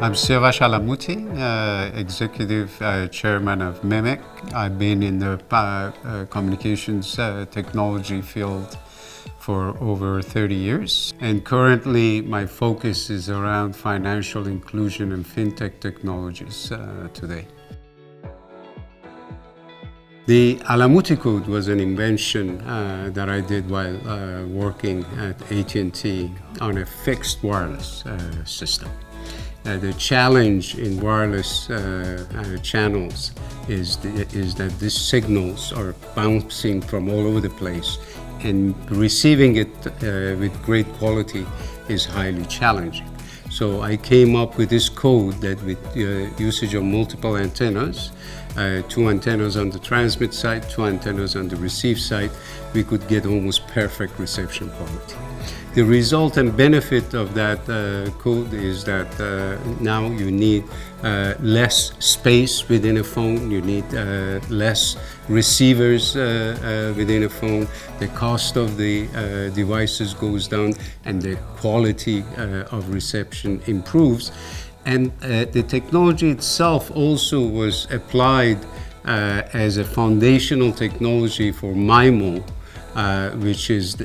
I'm Siavash Alamouti, Executive Chairman of MIMIC. I've been in the communications technology field for over 30 years. And currently, my focus is around financial inclusion and fintech technologies today. The Alamouti code was an invention that I did while working at AT&T on a fixed wireless system. The challenge in wireless channels is that these signals are bouncing from all over the place, and receiving it with great quality is highly challenging. So I came up with this code that with usage of multiple antennas, 2 antennas on the transmit side, 2 antennas on the receive side, we could get almost perfect reception quality. The result and benefit of that code is that now you need less space within a phone, you need less receivers within a phone, the cost of the devices goes down, and the quality of reception improves. And the technology itself also was applied as a foundational technology for MIMO, which is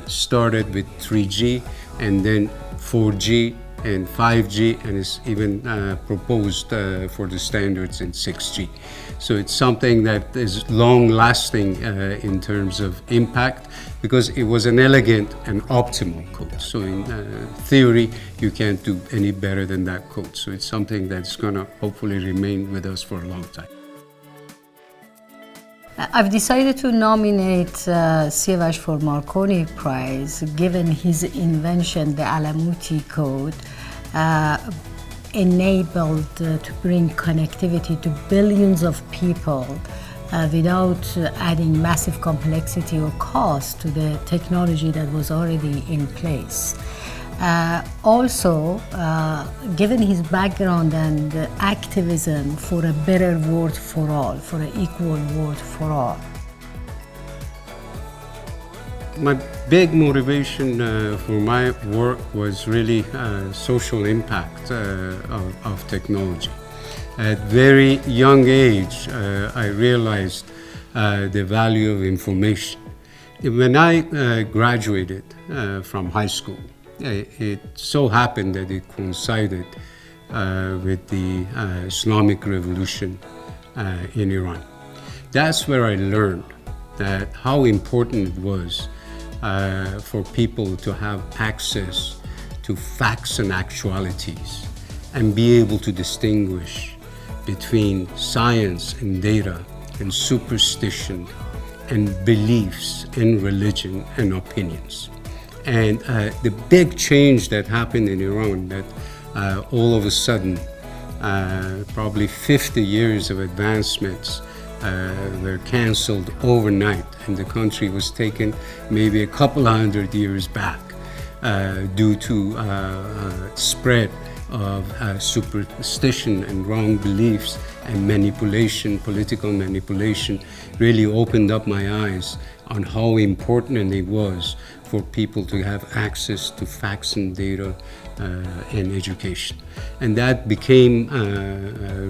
started with 3G and then 4G and 5G, and is even proposed for the standards in 6G. So it's something that is long-lasting in terms of impact, because it was an elegant and optimal code. So in theory, you can't do any better than that code. So it's something that's going to hopefully remain with us for a long time. I've decided to nominate Siavash for Marconi Prize, given his invention, the Alamouti code, enabled to bring connectivity to billions of people without adding massive complexity or cost to the technology that was already in place. Also, given his background and activism for a better world for all, for an equal world for all. My big motivation for my work was really social impact of technology. At very young age, I realized the value of information. When I graduated from high school, it so happened that it coincided with the Islamic Revolution in Iran. That's where I learned that how important it was for people to have access to facts and actualities and be able to distinguish between science and data and superstition and beliefs and religion and opinions. And the big change that happened in Iran, that all of a sudden, probably 50 years of advancements were canceled overnight, and the country was taken maybe a couple of hundred years back due to spread of superstition and wrong beliefs and manipulation, political manipulation, really opened up my eyes on how important it was for people to have access to facts and data and education. And that became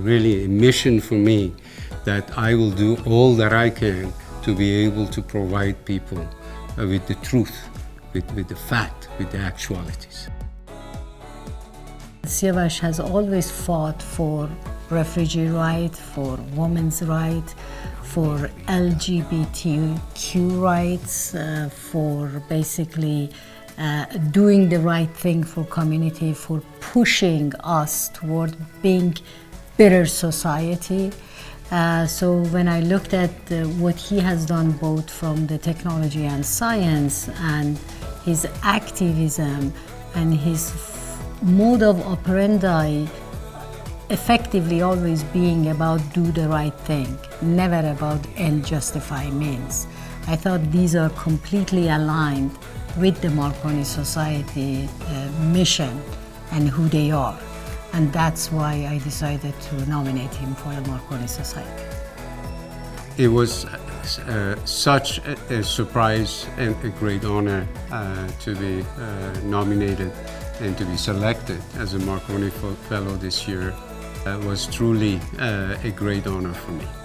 really a mission for me, that I will do all that I can to be able to provide people with the truth, with the fact, with the actualities. Siavash has always fought for refugee rights, for women's rights, for LGBTQ rights, for basically doing the right thing for community, for pushing us toward being better society. So when I looked at what he has done, both from the technology and science, and his activism and his mode of operandi effectively always being about do the right thing, never about end justify means. I thought these are completely aligned with the Marconi Society mission and who they are. And that's why I decided to nominate him for the Marconi Society. It was such a surprise and a great honor to be nominated and to be selected as a Marconi Fellow this year was truly a great honor for me.